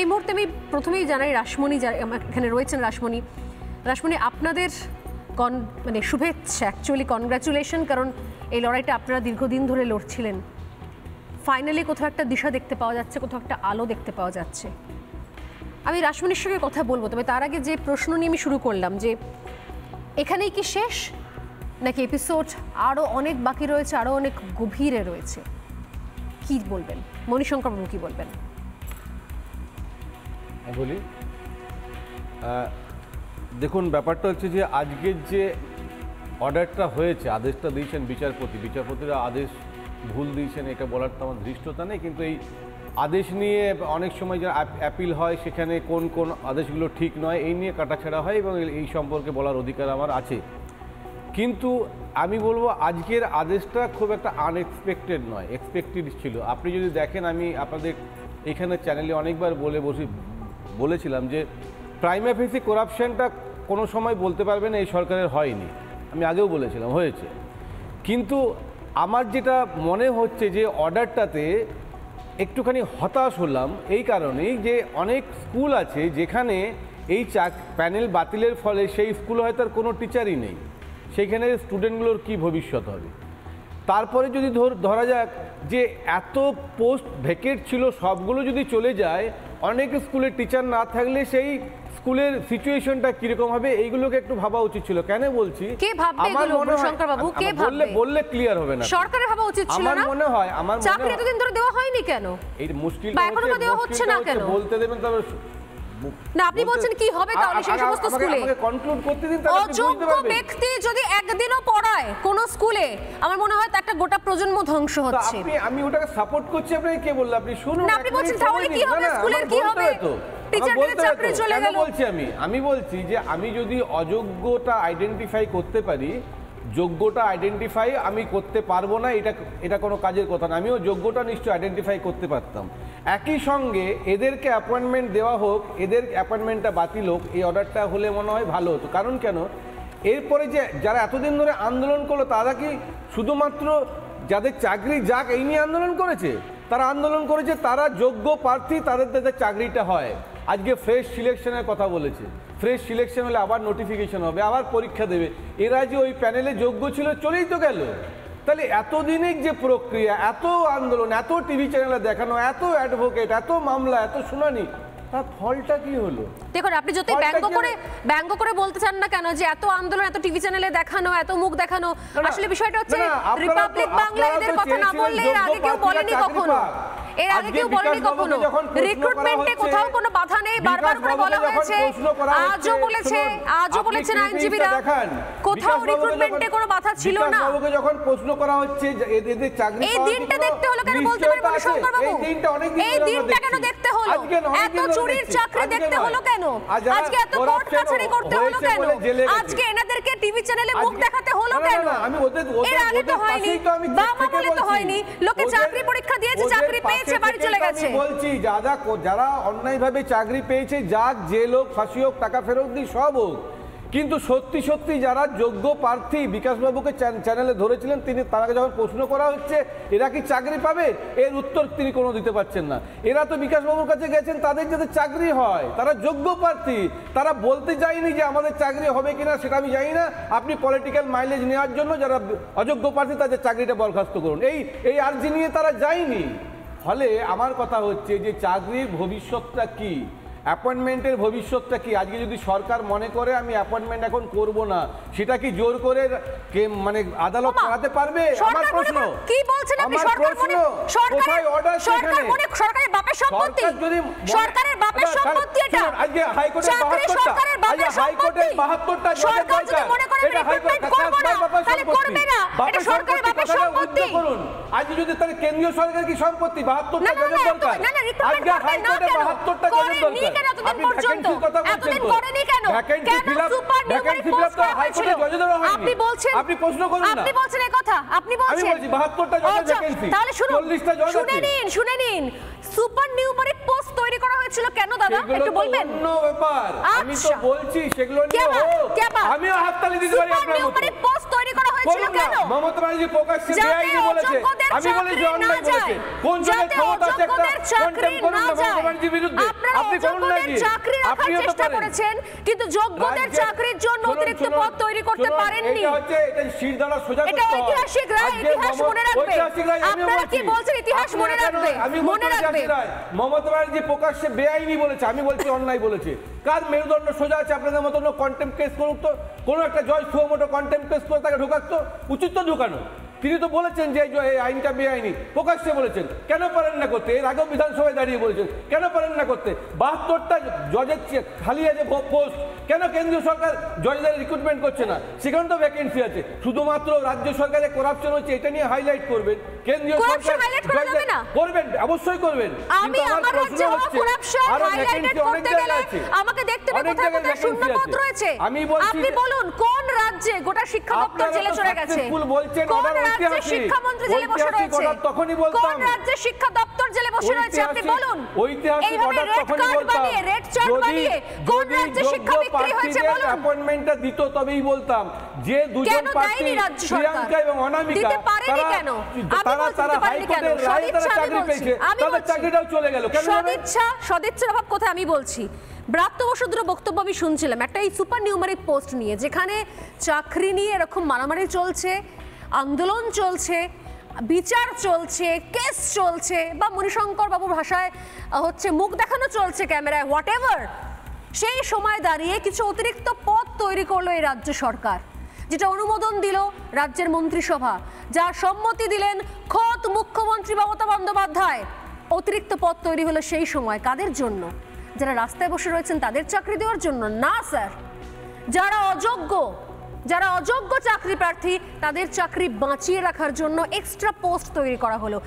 এই মুহূর্তে আমি প্রথমেই জানাই রাসমণি এখানে রয়েছেন। রাসমণি আপনাদের মানে শুভেচ্ছা, অ্যাকচুয়ালি কনগ্রাচুলেশন, কারণ এই লড়াইটা আপনারা দীর্ঘদিন ধরে লড়ছিলেন। ফাইনালি কোথাও একটা দিশা দেখতে পাওয়া যাচ্ছে, কোথাও একটা আলো দেখতে পাওয়া যাচ্ছে। আমি রাসমণির সঙ্গে কথা বলবো, তবে তার আগে যে প্রশ্ন নিয়ে আমি শুরু করলাম যে এখানেই কি শেষ, নাকি এপিসোড আরও অনেক বাকি রয়েছে, আরও অনেক গভীরে রয়েছে? কি বলবেন মণিশঙ্কর বাবু, কি বলবেন? বলি, দেখুন, ব্যাপারটা হচ্ছে যে আজকের যে অর্ডারটা হয়েছে, আদেশটা দিয়েছেন বিচারপতিরা আদেশ ভুল দিয়েছেন এটা বলার তো আমার ধৃষ্টতা নেই, কিন্তু এই আদেশ নিয়ে অনেক সময় যারা অ্যাপিল হয় সেখানে কোন কোন আদেশগুলো ঠিক নয় এই নিয়ে কাটাছেঁড়া হয়, এবং এই সম্পর্কে বলার অধিকার আমার আছে। কিন্তু আমি বলবো আজকের আদেশটা খুব একটা আনএক্সপেক্টেড নয়, এক্সপেক্টেড ছিল। আপনি যদি দেখেন, আমি আপনাদের এখানে চ্যানেলে অনেকবার বলেছিলাম যে প্রাইমা ফেসি করাপশনটা কোনো সময় বলতে পারবে না এই সরকারের হয়নি, আমি আগেও বলেছিলাম হয়েছে। কিন্তু আমার যেটা মনে হচ্ছে যে অর্ডারটাতে একটুখানি হতাশ হলাম এই কারণেই যে অনেক স্কুল আছে যেখানে এই প্যানেল বাতিলের ফলে সেই স্কুলে হয়তো আর কোনো টিচারই নেই, সেইখানে স্টুডেন্টগুলোর কি ভবিষ্যৎ হবে। তারপরে যদি ধরা যাক যে এত পোস্ট ভ্যাকেট ছিল, সবগুলো যদি চলে যায়, অনেক স্কুলের টিচার না থাকলে সেই স্কুলের সিচুয়েশনটা কিরকম হবে, এইগুলোকে একটু ভাবা উচিত ছিল। কেন বলছি, আমার মনে হয় বললে ক্লিয়ার হবে না, সরকারের ভাবা উচিত ছিল। আমার মনে হয় চাকরি এতদিন ধরে দেওয়া হয়নি কেন, এই মুশকিলটা হচ্ছে না কেন বলতে দেবেন। তবে না, আপনি বলছেন কি হবে তাহলে সেই সমস্ত স্কুলে? কনক্লুড করতে দিন, তাহলে আপনি বুঝতে পারবেন। ব্যক্তি যদি একদিনও পড়ায় কোন স্কুলে, আমার মনে হয় একটা গোটা প্রজন্ম ধ্বংস হচ্ছে। আমি ওটাকে সাপোর্ট করছি, আপনাকে কে বলল? আপনি শুনুন। না, আপনি বলছেন তাহলে কি হবে, স্কুলের কি হবে? টিচারদের চাকরি চলে গেল। আমি বলছি যে আমি যদি অযোগ্যতা আইডেন্টিফাই করতে পারি, যোগ্যতা আইডেন্টিফাই আমি করতে পারবো না, এটা কোনো কাজের কথা না। আমিও যোগ্যতা নিশ্চয়ই আইডেন্টিফাই করতে পারতাম। একই সঙ্গে এদেরকে অ্যাপয়েন্টমেন্ট দেওয়া হোক, এদের অ্যাপয়েন্টমেন্টটা বাতিল হোক, এই অর্ডারটা হলে মনে হয় ভালো হতো। কারণ কেন, এরপরে যে যারা এতদিন ধরে আন্দোলন করলো, তারা কি শুধুমাত্র যাদের চাকরি যাক এই নিয়ে আন্দোলন করেছে? তারা আন্দোলন করেছে তারা যোগ্য প্রার্থী তাদের চাকরিটা হয়। আজকে ফ্রেশ সিলেকশনের কথা বলেছে, ফ্রেশ সিলেকশন হলে আবার নোটিফিকেশন হবে, আবার পরীক্ষা দেবে। এরা যে ওই প্যানেলে যোগ্য ছিল, চলেই তো গেল। তাহলে এতদিনের যে প্রক্রিয়া, এত আন্দোলন, এত টিভি চ্যানেলে দেখানো, এত অ্যাডভোকেট, এত মামলা, এত শুনানি, তার ফলটা কি হলো? দেখুন, আপনি যদি ব্যঙ্গ করে বলতে চান না কেন যে এত আন্দোলন, এত টিভি চ্যানেলে দেখানো, এত মুখ দেখানো, আসলে বিষয়টা হচ্ছে রিপাবলিক বাংলা এদের কথা না বললে এর আগে কেউ বলেনি কখনো। রিক্রুটমেন্টে কোথাও কোনো বাধা নেই, বারবার করে বলা হয়েছে, আজও বলেছেন আইনজীবীরা, কোথাও রিক্রুটমেন্টে কোনো বাধা ছিল না। যখন প্রশ্ন করা হচ্ছে এদের চাকরি, এই দিনটা দেখতে হলো কেন বলতে পারেন মণিশঙ্কর বাবু? এই দিনটা কেন দেখতে হলো? এত চুরির চাকরি দেখতে হলো কেন? আজকে এত কোর্ট কাছারি করতে হলো কেন? আজকে এনাদেরকে টিভি চ্যানেলে মুখ দেখাতে হলো কেন? এর আগে তো হয়নি, বাম আমলে তো হয়নি, লোকে চাকরি পরীক্ষা দিয়েছে, চাকরি পেয়েছে, বাড়ি চলে গেছে। বলছি যারা অন্যায়ভাবে চাকরি পেয়েছে, যাক, জেল হোক, ফাঁসি হোক, টাকা ফেরত দিই, সব হোক, কিন্তু সত্যি যারা যোগ্য প্রার্থী, বিকাশবাবুকে চ্যানেলে ধরেছিলেন, তারাকে যখন প্রশ্ন করা হচ্ছে এরা কি চাকরি পাবে, এর উত্তর তিনি কোনো দিতে পারছেন না। এরা তো বিকাশবাবুর কাছে গেছেন তাদের যাদের চাকরি হয়, তারা যোগ্য প্রার্থী, তারা বলতে চায়নি যে আমাদের চাকরি হবে কিনা সেটা আমি জানি না, আপনি পলিটিক্যাল মাইলেজ নেওয়ার জন্য যারা অযোগ্য প্রার্থী তাদের চাকরিটা বরখাস্ত করুন, এই আর্জি নিয়ে তারা যায়নি। ফলে আমার কথা হচ্ছে যে চাকরির ভবিষ্যৎটা কি, অ্যাপয়েন্টমেন্টের ভবিষ্যৎটা কি? আজকে যদি সরকার মনে করে আমি অ্যাপয়েন্টমেন্ট এখন করব না, সেটা কি জোর করে মানে আদালত করাতে পারবে? আমার প্রশ্ন কি বলছেন আপনি? কোথায় অর্ডার? সরকারের বাপের সম্পত্তি, সরকারের বাপের সম্পত্তি এটা। আজকে হাইকোর্টের 72টা সরকার যদি মনে করে রিক্রুটমেন্ট করবে না, তাহলে করবে না, এটা সরকারের বাপের সম্পত্তি। আজকে যদি তাহলে কেন্দ্রীয় সরকার কি সম্পত্তি? 72টা জজের দরকার। আজকে হাইকোর্টে 72টা জজের দরকার। আপনি ভ্যাকেন্সির কথা বলছেন তো, ভ্যাকেন্সি ফিলআপ তো হাইকোর্টে জজেরও হয়নি। আপনি প্রশ্ন করুন না, আপনি বলছেন এই কথা, আপনি বলছেন। আমি বলছি 72টা জজের ভ্যাকেন্সি, তাহলে 40টা জজ আছে। শুনে নিন, সুপার নিউমারিক পোস্ট তৈরি করা হয়েছিল কেন দাদা, একটু বলবেন? অন্য ব্যাপার, আমি তো বলছি সেগুলো নিয়ে হোক, আমিও হাততালি দিতে পারি আপনার মতো। সুপার নিউমারিক পোস্ট তৈরি করা হয়েছিল কেন? মমতা ব্যানার্জি প্রকাশ্যে বেআইনি বলেছে, আমি বলেছি অন্যায় বলেছে। কোন জনের ক্ষমতা আছে একটা কন্টেম্প করুন না মমতা ব্যানার্জির বিরুদ্ধে? আপনি করুন না কি? চাকরি রাখার চেষ্টা করেছেন, কিন্তু যোগ্যদের চাকরির জন্য অতিরিক্ত পদ তৈরি করতে পারেননি। এটা হচ্ছে এটা শিরদাঁড়া সোজা করতে এটা হয়। ঐতিহাসিক রায়, ইতিহাস মনে রাখবে। আপনারা কি বলছেন ইতিহাস মনে রাখবে? মনে রাখবে। মমতা ব্যানার্জি প্রকাশ্যে বেআইনি বলেছে, আমি বলছি অন্যায় বলেছে। কার মেরুদণ্ড সোজা আছে? আপনাদের মতন কন্টেম্প কেস করুক তো, কোনো একটা জয় সুমোটো কন্টেম্প কেস করে তাকে ঢোকাতো, উচিত তো ঢোকানো। তিনি তো বলেছেন যে এই আইনটা বেআইনি, প্রকাশ্যে বলেছেন। কেন পারেন না করতে? এর আগেও বিধানসভায় দাঁড়িয়ে বলেছেন, কেন পারেন না করতে? 72টা জজের খালি আছে পোস্ট, কেন কেন্দ্রীয় সরকার জজদের রিক্রুটমেন্ট করছে না? সেখানে তো ভ্যাকেন্সি আছে, শুধুমাত্র রাজ্য সরকারে করাপশন হচ্ছে এটা নিয়ে হাইলাইট করবেন। কেন্দ্রীয় সরকার করবেন, অবশ্যই করবেন। আমি আমার রাজ্যে করাপশন হাইলাইট করতে গেলে আমাকে দেখতে হবে কোথায় কোথায় শূন্যপদ রয়েছে। আপনি বলুন কোন রাজ্যে গোটা শিক্ষা দপ্তর জেলে চলে গেছে? কোন রাজ্যে শিক্ষামন্ত্রী জেলে বসে রয়েছে? কোন রাজ্যে শিক্ষা দপ্তর জেলে বসে রয়েছে? আপনি বলুন। এইভাবে রেড কার্ড বানিয়ে, রেড চার্ট বানিয়ে কোন রাজ্যে শিক্ষা বিক্রি হয়েছে বলুন। অ্যাপয়েন্টমেন্টটা দিত তবেই বলতাম যে দুজন প্রার্থী প্রিয়াঙ্কা এবং অনামিকা দিতে পারেনি কেন? তারা হাইকোর্টের রায়ে তারা চাকরি পেয়েছে, তাদের চাকরিটাও চলে গেল কেন? সদিচ্ছার অভাব কোথায় আমি বলছি। ব্রাত্য বসুন্ধরা বক্তব্য আমি শুনছিলাম একটা এই সুপার নিউমারিক পোস্ট নিয়ে, যেখানে চাকরি নিয়ে এরকম মারামারি চলছে, আন্দোলন চলছে, বিচার চলছে, কেস চলছে, বা মণিশঙ্কর বাবুর ভাষায় হচ্ছে মুখ দেখানো চলছে ক্যামেরায়, হোয়াট এভার। সেই সময় দাঁড়িয়ে কিছু অতিরিক্ত পদ তৈরি করলো এই রাজ্য সরকার, যেটা অনুমোদন দিল রাজ্যের মন্ত্রিসভা, যার সম্মতি দিলেন খোদ মুখ্যমন্ত্রী মমতা বন্দ্যোপাধ্যায়। অতিরিক্ত পদ তৈরি হলো সেই সময় কাদের জন্য? যারা রাস্তায় বসে রয়েছেন তাদের চাকরি দেওয়ার জন্য না স্যার। যারা অযোগ্য চাকরি প্রার্থী তাদের চাকরি বাঁচিয়ে রাখার জন্য এক্সট্রা পোস্ট তৈরি করা হলো।